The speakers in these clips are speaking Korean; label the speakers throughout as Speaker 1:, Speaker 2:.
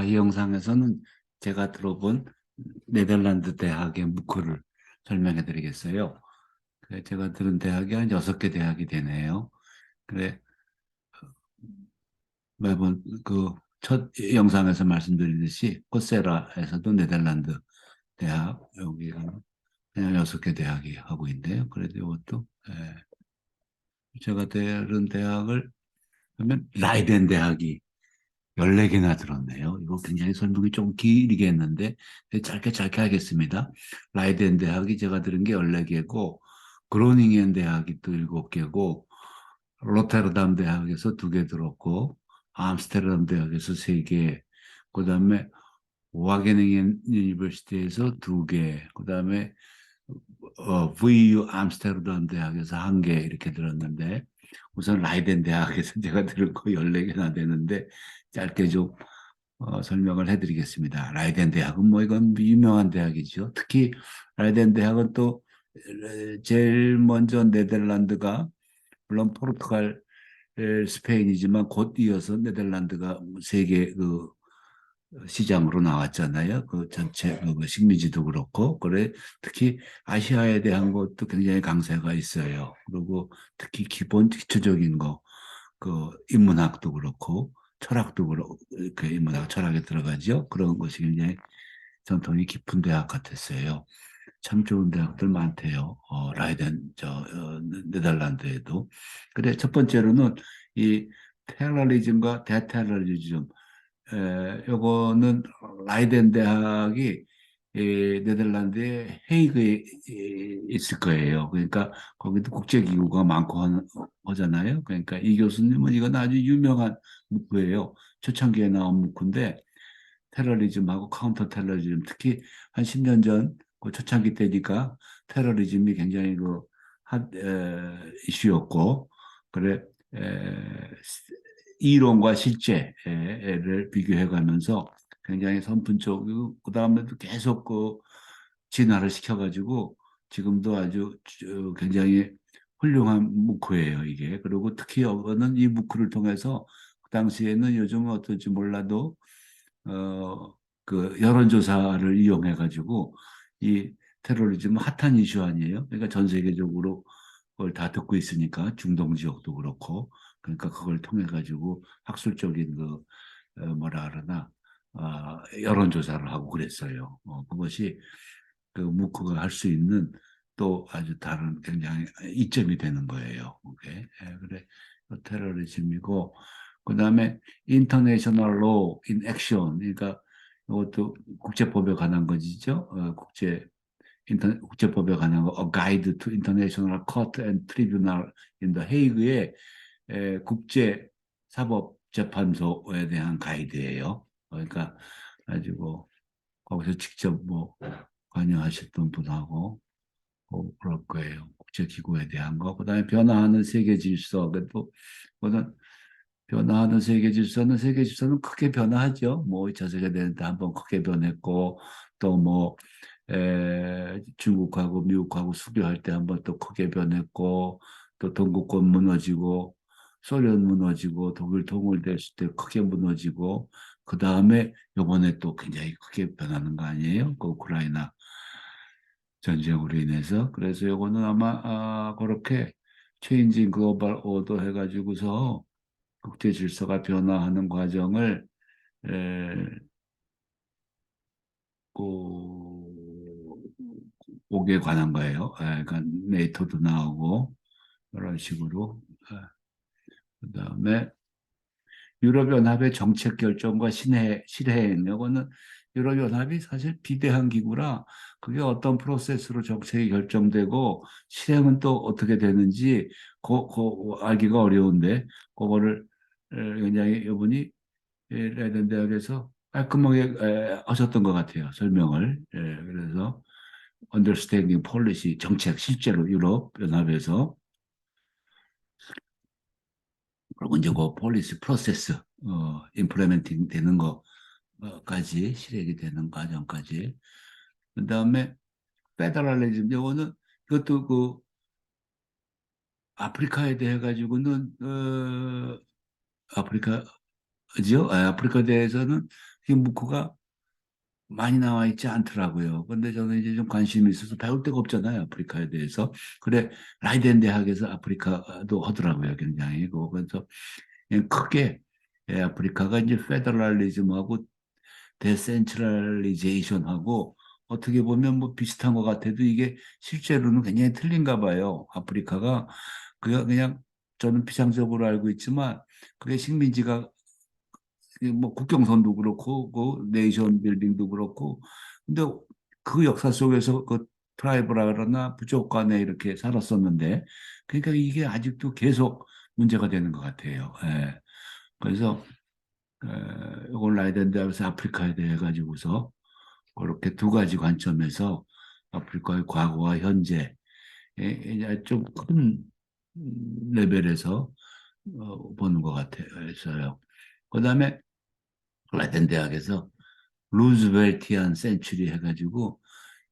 Speaker 1: 이 영상에서는 제가 들어본 네덜란드 대학의 무크를 설명해 드리겠어요. 그래, 제가 들은 대학이 한 6개 대학이 되네요. 그래, 매번 그 첫 영상에서 말씀드리듯이 코세라에서도 네덜란드 대학, 여기가 그냥 6개 대학이 하고 있는데요. 그래도 이것도, 제가 들은 대학을 하면 라이덴 대학이 14개나 들었네요. 이거 굉장히 설명이 좀 길게 했는데 짧게 짧게 하겠습니다. 라이덴 대학이 제가 들은 게 14개고 그로닝엔 대학이 또 7개고 로테르담 대학에서 2개 들었고 암스테르담 대학에서 3개, 그다음에 와게닝엔 유니버시티에서 2개, 그다음에 VU 암스테르담 대학에서 1개 이렇게 들었는데, 우선 라이덴 대학에서 제가 들은 거 14개나 되는데 짧게 좀 설명을 해드리겠습니다. 라이덴 대학은 뭐 이건 유명한 대학이죠. 특히 라이덴 대학은 또 제일 먼저 네덜란드가, 물론 포르투갈, 스페인이지만 곧 이어서 네덜란드가 세계 그 시장으로 나왔잖아요. 그 전체 그 식민지도 그렇고, 그래 특히 아시아에 대한 것도 굉장히 강세가 있어요. 그리고 특히 기초적인 거, 그 인문학도 그렇고 철학도 그렇고, 그 인문학 철학에 들어가죠. 그런 것이 굉장히 전통이 깊은 대학 같았어요. 참 좋은 대학들 많대요. 라이덴 네덜란드에도. 그래 첫 번째로는 이 테러리즘과 대테러리즘, 요거는 라이덴 대학이 네덜란드의 헤이그에 있을 거예요. 그러니까 거기도 국제기구가 많고 하잖아요. 그러니까 이 교수님은 이건 아주 유명한 문구예요. 초창기에 나온 문구인데, 테러리즘하고 카운터 테러리즘, 특히 한 10년 전 그 초창기 때니까 테러리즘이 굉장히 이슈였고, 그래, 이론과 실제를 비교해가면서 굉장히 선분적이고, 그 다음에도 계속 진화를 시켜가지고 지금도 아주 굉장히 훌륭한 무크예요, 이게. 그리고 특히 이거는 이 무크를 통해서 그 당시에는 요즘은 어떨지 몰라도 그 여론조사를 이용해가지고 이 테러리즘 핫한 이슈 아니에요? 그러니까 전 세계적으로 그걸 다 듣고 있으니까, 중동 지역도 그렇고, 그러니까 그걸 통해 가지고 학술적인 뭐라 그러나 여론조사를 하고 그랬어요. 그것이 그 무크가 할 수 있는 또 아주 다른 굉장히 이점이 되는 거예요. 오케이. 그래. 테러리즘이고, 그다음에 인터내셔널 로 인 액션, 그러니까 이것도 국제법에 관한 것이죠. 국제법에 관한 거, A Guide to International Court and Tribunal in the Hague의 국제 사법 재판소에 대한 가이드예요. 그러니까 가지고 거기서 직접 뭐 관여하셨던 분하고 그럴 거예요. 국제기구에 대한 거. 그다음에 변화하는 세계 질서. 그래도 그거는 변화하는 세계 질서는 크게 변화하죠. 뭐 2차 세계대전 때 한번 크게 변했고, 또 뭐 중국하고 미국하고 수교할 때 한번 또 크게 변했고, 또 동구권 무너지고, 소련 무너지고, 독일 통일됐을 때 크게 무너지고, 그 다음에 요번에 또 굉장히 크게 변하는 거 아니에요? 그 우크라이나 전쟁으로 인해서. 그래서 요거는 아마 그렇게 체인징 글로벌 오더 해가지고서 국제 질서가 변화하는 과정을 에, 그, 옥에 관한 거예요. 그러니까 네이토도 나오고 이런 식으로. 그다음에 유럽연합의 정책 결정과 실행, 이거는 유럽연합이 사실 비대한 기구라 그게 어떤 프로세스로 정책이 결정되고 실행은 또 어떻게 되는지 알기가 어려운데, 그거를 굉장히 이분이 레이든 대학에서 깔끔하게 하셨던 것 같아요. 설명을. 그래서 understanding policy, 정책 실제로 유럽 연합에서, 그리고 이제 그 policy 프로세스 implementing 되는 거까지, 실행이 되는 과정까지. 그다음에 페더럴리즘, 이거는 이것도 그 아프리카에 대해 가지고는 아프리카죠. 아프리카 대해서는 이 묵호가 많이 나와 있지 않더라고요. 근데 저는 이제 좀 관심이 있어서 배울 데가 없잖아요. 아프리카에 대해서. 그래, 라이덴 대학에서 아프리카도 하더라고요. 굉장히. 그래서 그냥 크게 아프리카가 이제 페더럴리즘하고 데센트럴리제이션하고 어떻게 보면 뭐 비슷한 것 같아도 이게 실제로는 굉장히 틀린가 봐요. 아프리카가 그냥 저는 피상적으로 알고 있지만 그게 식민지가 뭐 국경선도 그렇고 그 네이션 빌딩도 그렇고 근데 그 역사 속에서 그 트라이브라 그러나 부족 간에 이렇게 살았었는데 그러니까 이게 아직도 계속 문제가 되는 것 같아요. 예. 그래서 이걸 라이덴드하우스 아프리카에 대해 가지고서 그렇게 두 가지 관점에서 아프리카의 과거와 현재 좀 큰 레벨에서 보는 것 같아요. 그다음에 라이덴 대학에서 루즈벨티안 센츄리 해가지고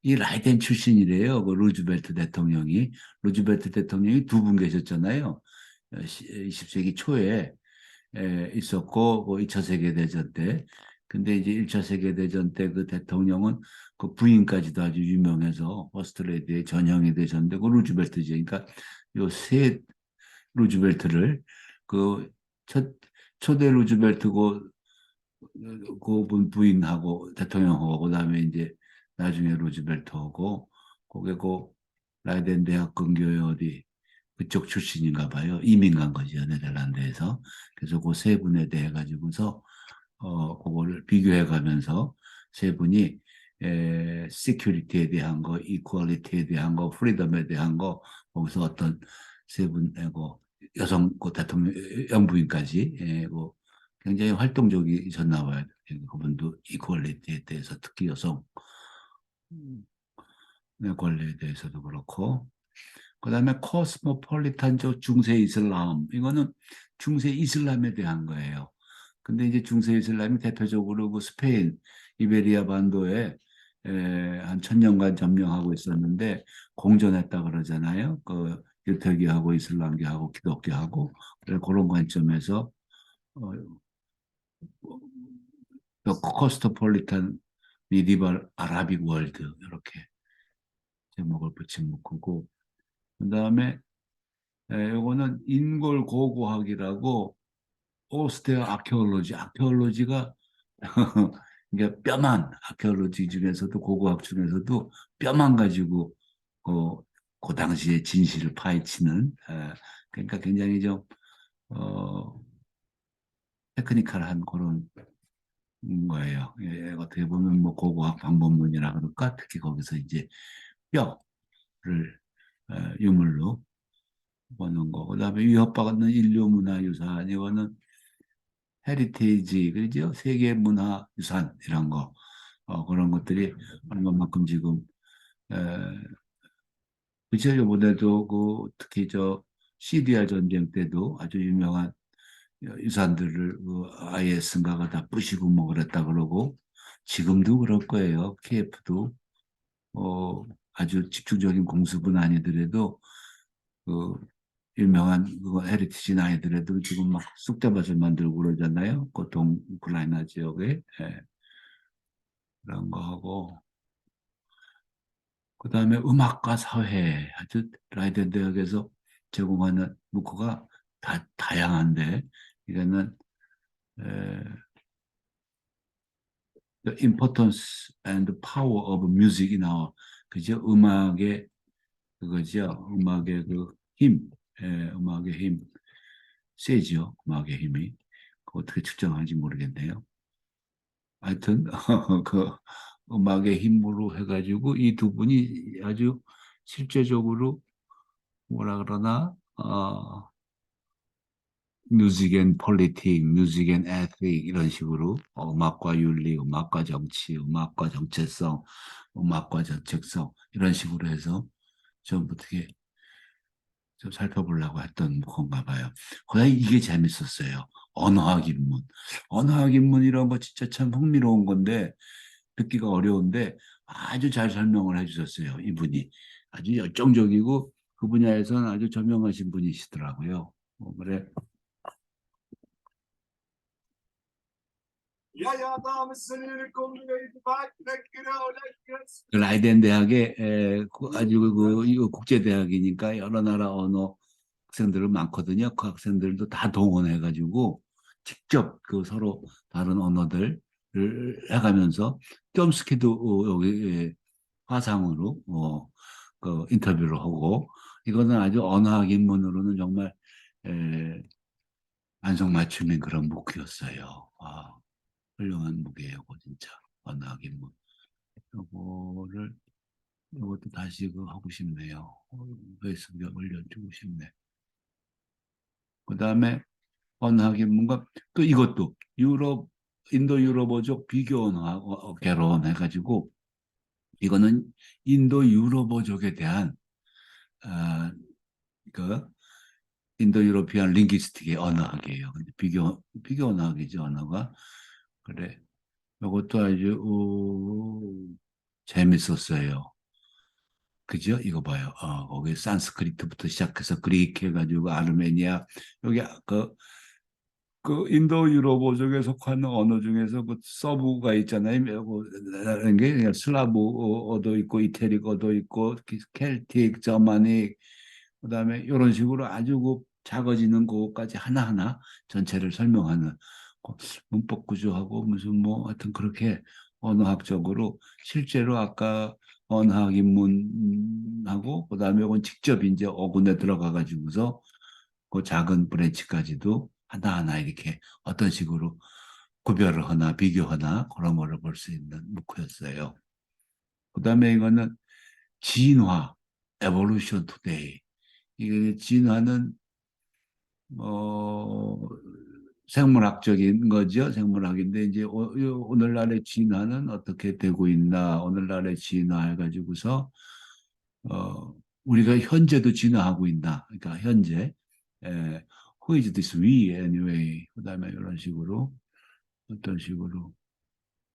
Speaker 1: 이 라이덴 출신이래요. 그 루즈벨트 대통령이 루즈벨트 대통령이 두 분 계셨잖아요. 20세기 초에 있었고 그 2차 세계대전 때. 근데 이제 1차 세계대전 때 그 대통령은 그 부인까지도 아주 유명해서 퍼스트 레디의 전형이 되셨는데 그 루즈벨트죠. 그러니까 요 세 루즈벨트를 그 첫, 초대 루즈벨트고 그분 부인하고 대통령하고 그다음에 이제 나중에 루즈벨트하고 거기 그 라이덴 대학 근교에 어디 그쪽 출신인가 봐요. 이민 간 거죠. 네덜란드에서. 그래서 그 세 분에 대해 가지고서 그거를 비교해 가면서 세 분이 시큐리티에 대한 거, 이퀄리티에 대한 거, 프리덤에 대한 거 거기서 어떤 세 분의 그 여성 그 대통령 영부인까지 그 굉장히 활동적이셨나 봐요. 그분도 이퀄리티에 대해서 특히 여성 권리에 대해서도 그렇고 그다음에 코스모폴리탄적 중세 이슬람 이거는 중세 이슬람에 대한 거예요. 근데 이제 중세 이슬람이 대표적으로 그 스페인 이베리아 반도에 한 1000년간 점령하고 있었는데 공존했다 그러잖아요. 그 유태교하고 이슬람교하고 기독교하고 그런 관점에서 어, 코스모폴리탄 미디벌 아라빅 월드 이렇게 제목을 붙인 문구고 그다음에 요거는 인골 고고학이라고 오스테어 아케올로지 아케올로지가 이게 뼈만 아케올로지 중에서도 고고학 중에서도 뼈만 가지고 그, 그 당시의 진실을 파헤치는 그러니까 굉장히 좀 어, 테크니컬한 그런 거예요. 예, 어떻게 보면 뭐 고고학 방법론이라 그럴까 특히 거기서 이제 뼈를 유물로 보는 거. 그다음에 위협받는 인류 문화유산 이거는 헤리테이지 그죠? 세계 문화유산 이런 거 그런 것들이 얼마만큼 지금 에, 그죠? 이번에도 그 특히 저 시리아 전쟁 때도 아주 유명한 유산들을 그 IS인가가 다 부시고 뭐 그랬다 그러고 지금도 그럴 거예요. KF도 아주 집중적인 공습은 아니더라도 그 유명한 그 헤리티지 아이들애들 지금 막 쑥대밭을 만들고 그러잖아요. 그 동 우크라이나 지역에 그런 거 하고 그다음에 음악과 사회 아주 라이덴 대학에서 제공하는 문구가 다 다양한데 이거는 에, The Importance and the Power of Music이 나와 그죠? 음악의 그거죠. 음악의 그 힘, 음악의 힘 세죠. 음악의 힘이 그 어떻게 측정하는지 모르겠네요. 하여튼 그 음악의 힘으로 해가지고 이 두 분이 아주 실제적으로 뭐라 그러나 뮤직 앤 폴리틱, 뮤직 앤 에틱 이런 식으로 음악과 윤리, 음악과 정치, 음악과 정체성, 음악과 정책성 이런 식으로 해서 좀 어떻게 좀 살펴보려고 했던 건가 봐요. 그다음에 이게 재밌었어요. 언어학 입문. 언어학 입문 이런 거 진짜 참 흥미로운 건데 듣기가 어려운데 아주 잘 설명을 해주셨어요. 이분이 아주 열정적이고 그 분야에서는 아주 저명하신 분이시더라고요. 그래 그 라이덴 대학에 아주 이거 국제대학이니까 여러 나라 언어 학생들 많거든요. 그 학생들도 다 동원해가지고 직접 그 서로 다른 언어들을 해가면서 점스키도 여기 화상으로 그 인터뷰를 하고 이거는 아주 언어학 입문으로는 정말 에, 안성맞춤인 그런 무기였어요. 아, 훌륭한 무기예요, 그거 진짜 언어학 입문. 이거를 이것도 다시 그 하고 싶네요. 페이스북에 올려주고 싶네. 그 다음에 언어학 입문과 또 이것도 유럽 인도 유럽어족 비교 언어학 개론 해가지고 이거는 인도 유럽어족에 대한 아, 그 인도 유로피안 링귀스틱의 언어학이에요. 근데 비교 언어학이죠, 언어가. 그래. 이것도 아주 재밌었어요. 그죠? 이거 봐요. 거기 산스크리트부터 시작해서 그리크 해가지고 아르메니아 여기 그 인도 유럽어족에 속하는 언어 중에서 그 서브가 있잖아요. 다른 게 그냥 슬라브어도 있고 이태리어도 있고 켈틱, 저마닉 그다음에 이런 식으로 아주 그 작아지는 그것까지 하나하나 전체를 설명하는 그 문법 구조하고 무슨 뭐 하여튼 그렇게 언어학적으로 실제로 아까 언어학 입문하고 그다음에 이건 직접 이제 어군에 들어가 가지고서 그 작은 브랜치까지도 하나하나 이렇게 어떤 식으로 구별을 하나 비교하나 그런 거를 볼 수 있는 문구였어요. 그다음에 이거는 진화, evolution today. 이게 진화는 어, 생물학적인 거죠. 생물학인데 이제 오늘날의 진화는 어떻게 되고 있나? 오늘날의 진화 해가지고서 우리가 현재도 진화하고 있나? 그러니까 현재 who is this we anyway? 그다음에 이런 식으로 어떤 식으로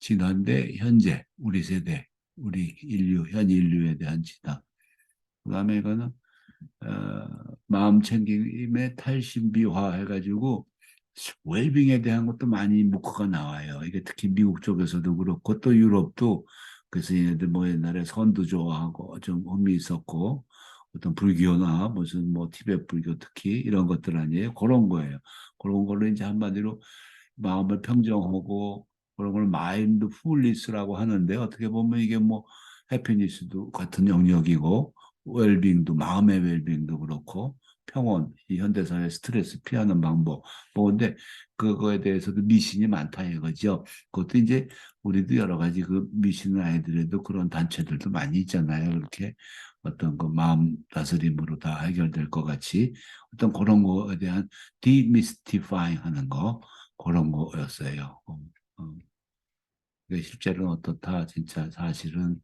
Speaker 1: 진화인데 현재 우리 세대, 우리 인류, 현 인류에 대한 진화. 그다음에 이거는 마음 챙김의 탈신비화 해가지고 웰빙에 대한 것도 많이 문구가 나와요. 이게 특히 미국 쪽에서도 그렇고 또 유럽도 그래서 얘네들 뭐 옛날에 선도 좋아하고 좀 흥미 있었고 어떤 불교나 무슨 뭐 티베트 불교 특히 이런 것들 아니에요. 그런 거예요. 그런 걸로 이제 한마디로 마음을 평정하고 그런 걸 마인드 풀리스라고 하는데 어떻게 보면 이게 뭐 해피니스도 같은 영역이고 웰빙도 마음의 웰빙도 그렇고 평온 이 현대사회 스트레스 피하는 방법 뭐 근데 그거에 대해서도 미신이 많다 이거죠. 그것도 이제 우리도 여러 가지 그 미신을 아이들에도 그런 단체들도 많이 있잖아요. 그렇게 어떤 그 마음 다스림으로 다 해결될 것 같이 어떤 그런 거에 대한 디미스티파잉 하는 거 그런 거였어요. 실제로는 어떻다 진짜 사실은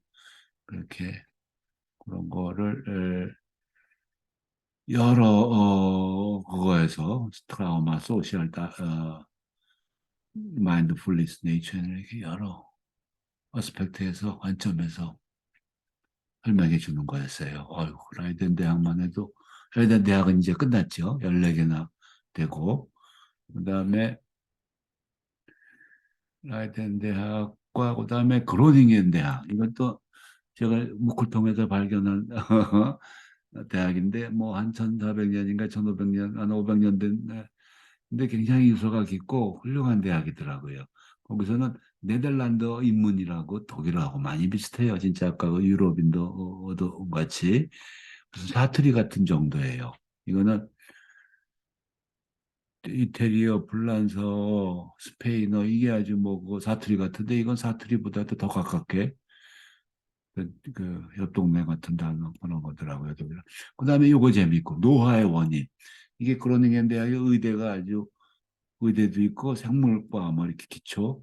Speaker 1: 그렇게 그런 거를 여러 그거에서 트라우마, 소셜, 마인드풀니스, 네이처 이렇게 여러 어스펙트에서 관점에서 설명해 주는 거였어요. 어휴, 라이덴 대학만 해도 라이덴 대학은 이제 끝났죠. 14개나 되고 그다음에 라이덴 대학과 그다음에 그로닝겐 대학 이것도 제가 묵을 통해서 발견한 대학인데 뭐 한 1400년인가 1500년 한 500년 된 근데 굉장히 유서가 깊고 훌륭한 대학이더라고요. 거기서는 네덜란드 인문이라고 독일하고 많이 비슷해요. 진짜 아까 그 유럽인도 같이 무슨 사투리 같은 정도예요. 이거는 이태리어, 불란서, 스페인어 이게 아주 뭐그 사투리 같은데 이건 사투리보다도 더 가깝게 그옆 동네 같은 단어 그런 거더라고요. 그다음에 요거 재밌고 노화의 원인 이게 그로닝겐 대학의 의대가 아주 의대도 있고 생물과 뭐 이렇게 기초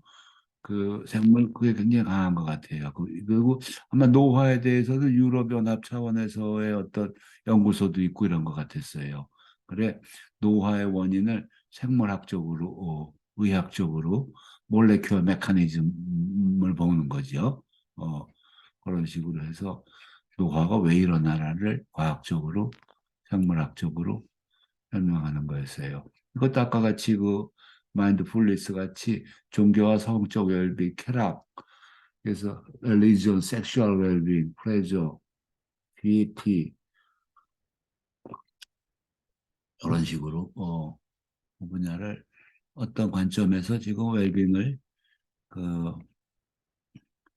Speaker 1: 그 생물 그게 굉장히 강한 것 같아요. 그리고 아마 노화에 대해서는 유럽연합 차원에서의 어떤 연구소도 있고 이런 것 같았어요. 그래 노화의 원인을 생물학적으로 의학적으로 몰레큘러 메커니즘을 보는 거죠. 그런 식으로 해서 노화가 왜 일어나나를 과학적으로 생물학적으로 설명하는 거였어요. 이것도 아까 같이 그 마인드풀리스 같이 종교와 성적 웰빙, 쾌락, 그래서 religion, sexual well-being, pleasure, beauty 이런 식으로 그 분야를 어떤 관점에서 지금 웰빙을 그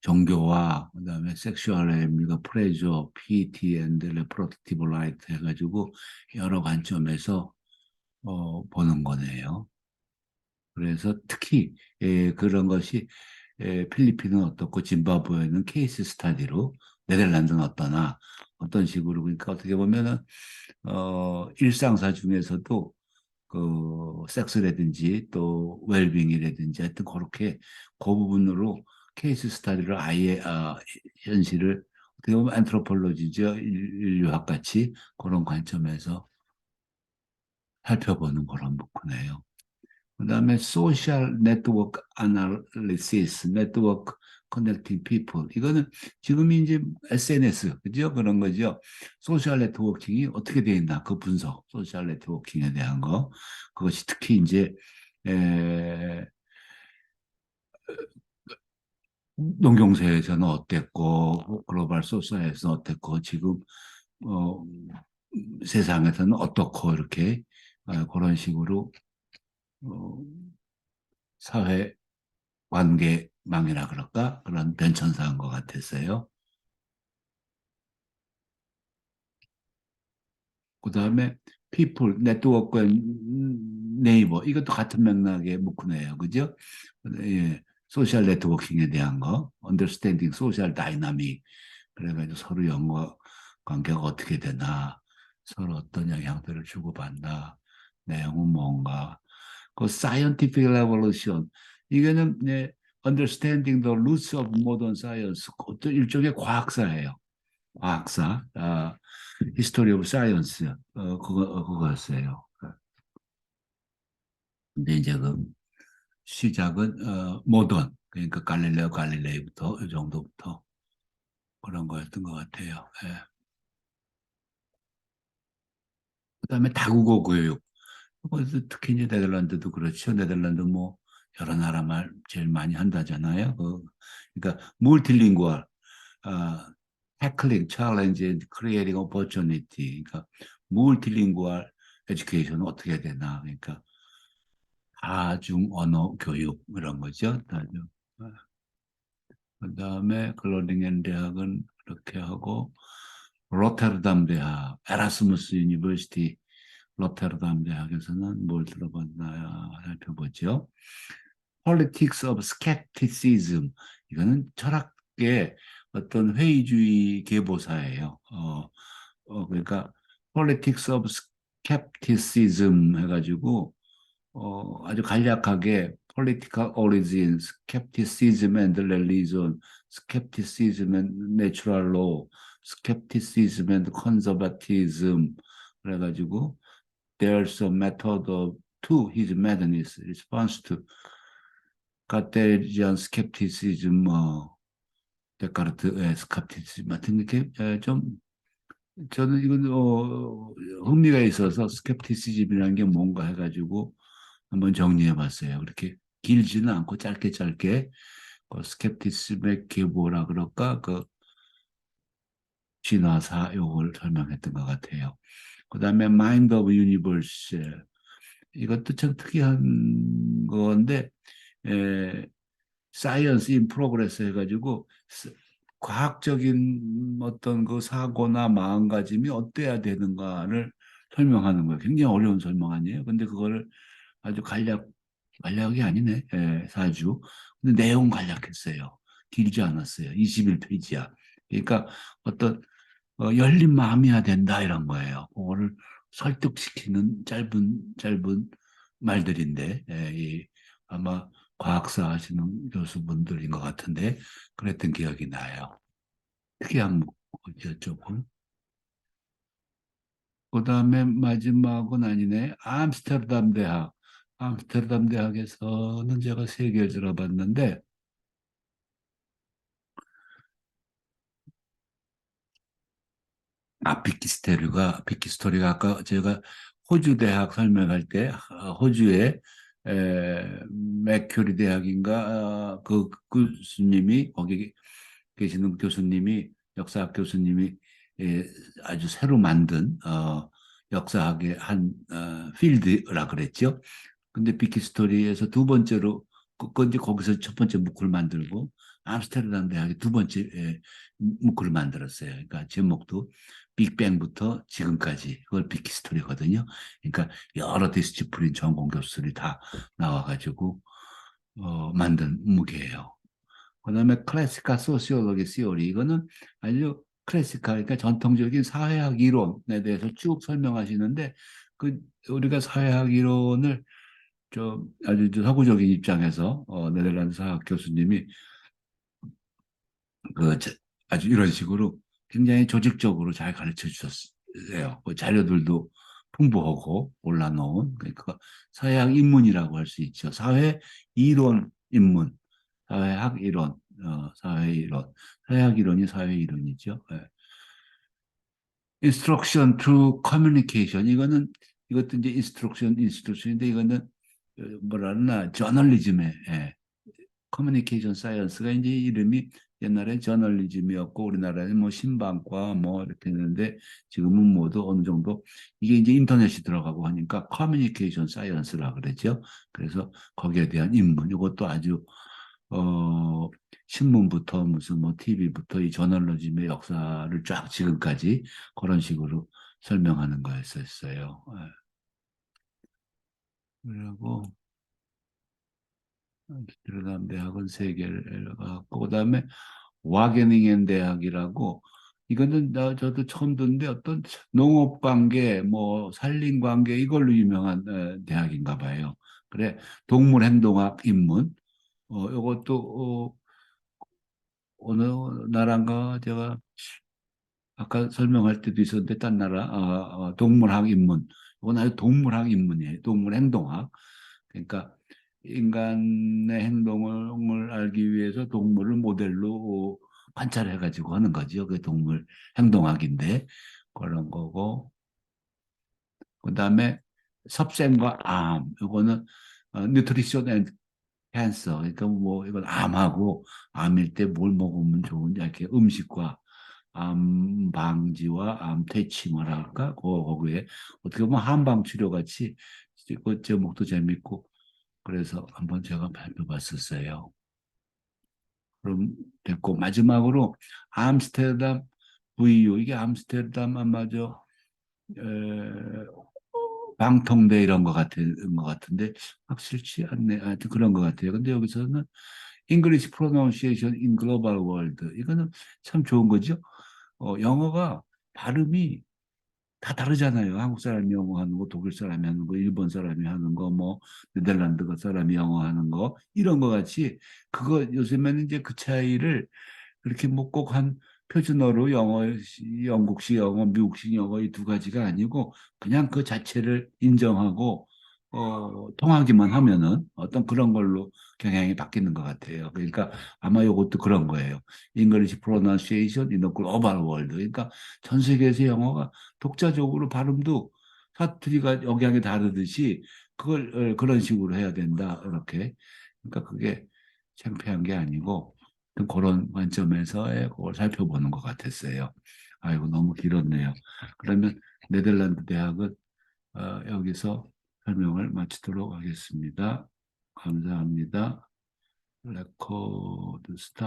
Speaker 1: 종교와 그다음에 섹슈얼엠과 프레저, PT 앤드 레프로덕티브 라이트 해가지고 여러 관점에서 보는 거네요. 그래서 특히 그런 것이 필리핀은 어떻고 짐바브웨는 케이스 스타디로 네덜란드는 어떠나 어떤 식으로 그러니까 어떻게 보면은 일상사 중에서도 그 섹스라든지 또 웰빙이라든지 하여튼 그렇게 그 부분으로 케이스 스타디를 아예 현실을 어떻게 보면 안트로폴로지죠 인류학 같이 그런 관점에서 살펴보는 그런 부분이에요. 그다음에 소셜 네트워크 아날리시스, 네트워크 커넥팅 피플. 이거는 지금 이제 SNS 그죠? 그런 거죠. 소셜 네트워킹이 어떻게 되어 있나 그 분석, 소셜 네트워킹에 대한 거. 그것이 특히 이제 에, 농경사에서는 어땠고 글로벌 소사에서는 어땠고 지금 어, 세상에서는 어떻고 이렇게 그런 식으로 어, 사회 관계망이라 그럴까? 그런 변천사인 것 같았어요. 그 다음에 people, 네트워크와 네이버, 이것도 같은 맥락에 묶으네요. 그죠? 예, 소셜 네트워킹에 대한 거, understanding social dynamic. 그래가지고 서로 연관 관계가 어떻게 되나, 서로 어떤 영향들을 주고받나, 내용은 뭔가. 그 scientific revolution, 이거는 네, understanding the roots of modern science, 어떤 일종의 과학사예요. 과학사, history of science, 그거였어요. 근데 이제 그 시작은 모던, 그러니까 갈릴레오 갈릴레이부터 이 정도부터 그런 거였던 것 같아요. 예. 그다음에 다국어 교육. 그래서 특히 이제 네덜란드도 그렇죠. 네덜란드 뭐 여러 나라 말 제일 많이 한다잖아요. 그러니까 multilingual, 아, tackling challenge and creating opportunity. 그러니까 multilingual education은 어떻게 해야 되나. 그러니까 다중 언어 교육 이런 거죠. 다중. 그다음에 글로링엔 대학은 그렇게 하고 로테르담 대학, 에라스무스 유니버시티 로테르담 대학에서는 뭘 들어봤나 살펴보죠. Politics of Skepticism. 이거는 철학계 어떤 회의주의 계보사예요. 그러니까 Politics of Skepticism 해가지고 아주 간략하게 political origins, skepticism and religion, skepticism and natural law, skepticism and conservatism 그래가지고 there's a method of to his madness response to Cartesian skepticism, 데카르트의 skepticism 같은 게 좀 저는 이건 흥미가 있어서 스캡티시즘이라는 게 뭔가 해가지고 한번 정리해 봤어요. 그렇게 길지는 않고 짧게 짧게 그 스캡티즘의 계보라 그럴까 그 진화사 요걸 설명했던 것 같아요. 그다음에 마인드 오브 유니버스 이것도 참 특이한 건데 사이언스 인 프로그레스 해가지고 과학적인 어떤 그 사고나 마음가짐이 어때야 되는가를 설명하는 거예요. 굉장히 어려운 설명 아니에요. 근데 그거를 아주 간략이 아니네. 예, 4주. 근데 내용 간략했어요. 길지 않았어요. 21페이지야. 그러니까 어떤 열린 마음이야 된다 이런 거예요. 그거를 설득시키는 짧은 말들인데 아마 과학사 하시는 교수분들인 것 같은데 그랬던 기억이 나요. 특이한 거죠, 조금. 그다음에 마지막은 아니네. 암스테르담 대학. 암스테르담 대학에서는 제가 세 개 들어봤는데 비키스토리가 아까 제가 호주 대학 설명할 때 호주에 에, 맥큐리 대학인가 그 교수님이 거기 계시는 교수님이 역사학 교수님이 예, 아주 새로 만든 역사학의 한 필드라 그랬죠. 근데 비키스토리에서 두 번째로 이제 거기서 첫 번째 무크를 만들고 암스테르담 대학이 두 번째 무크를 만들었어요. 그러니까 제목도 빅뱅부터 지금까지 그걸 비키스토리거든요. 그러니까 여러 디스치플린 전공 교수들이 다 나와가지고 만든 무게예요. 그다음에 클래시컬 소시올로기 시오리 이거는 아주 클래시컬 그러니까 전통적인 사회학 이론에 대해서 쭉 설명하시는데 그 우리가 사회학 이론을 좀 아주 서구적인 입장에서 네덜란드 사학 교수님이 그 아주 이런 식으로 굉장히 조직적으로 잘 가르쳐 주셨어요. 그 자료들도 풍부하고 올라놓은 그러니까 사회학 입문이라고 할 수 있죠. 사회 이론 입문, 사회학 이론, 사회 이론, 사회학 이론이 사회 이론이죠. 예. Instruction to Communication 이것도 이제 인스트럭션인데 이거는 뭐라 그러나 저널리즘의 커뮤니케이션 사이언스가 이제 이름이 옛날에 저널리즘이었고 우리나라에 뭐 신방과 뭐 이렇게 했는데 지금은 모두 어느 정도 이게 이제 인터넷이 들어가고 하니까 커뮤니케이션 사이언스라 그러죠. 그래서 거기에 대한 입문 이것도 아주 어 신문부터 무슨 뭐 TV부터 이 저널리즘의 역사를 쫙 지금까지 그런 식으로 설명하는 거였었어요. 예. 그리고 암스테르담 대학은 세 개를 갖고 그다음에 와게닝엔 대학이라고 이거는 저도 처음 듣는데 어떤 농업 관계 뭐 산림 관계 이걸로 유명한 대학인가 봐요. 그래 동물 행동학 입문 이것도 어느 나라인가 제가 아까 설명할 때도 있었는데 딴 나라 동물학 입문 이건 아주 동물학 입문이에요. 동물 행동학 그러니까 인간의 행동을 알기 위해서 동물을 모델로 관찰해가지고 하는 거죠. 그 동물 행동학인데 그런 거고 그다음에 섭생과 암 이거는 뉴트리션 앤 캔서 그러니까 뭐 이건 암하고 암일 때 뭘 먹으면 좋은지 이렇게 음식과 암 방지와 암 퇴치 뭐랄까 거기에 어떻게 보면 한방 치료 같이 그 제목도 재밌고 그래서 한번 제가 발표봤었어요. 그럼 됐고 마지막으로 암스테르담 VU 이게 암스테르담 아마죠 방통대 이런 거 같은 것 같은데 확실치 않네. 하여튼 그런 것 같아요. 근데 여기서는 English Pronunciation in Global World 이거는 참 좋은 거죠. 영어가 발음이 다 다르잖아요. 한국 사람이 영어 하는 거, 독일 사람이 하는 거, 일본 사람이 하는 거, 뭐 네덜란드 사람이 영어 하는 거 이런 거 같이 그거 요즘에는 이제 그 차이를 그렇게 뭐 꼭 한 표준어로 영어, 영국식 영어, 미국식 영어 이 두 가지가 아니고 그냥 그 자체를 인정하고 통하기만 하면은 어떤 그런 걸로 경향이 바뀌는 것 같아요. 그러니까 아마 이것도 그런 거예요. English pronunciation in the global world. 그러니까 전 세계에서 영어가 독자적으로 발음도 사투리가 억양이 다르듯이 그걸 그런 식으로 해야 된다. 이렇게. 그러니까 그게 창피한 게 아니고 그런 관점에서의 그걸 살펴보는 것 같았어요. 아이고, 너무 길었네요. 그러면 네덜란드 대학은 여기서 설명을 마치도록 하겠습니다. 감사합니다. 레코드 스탑.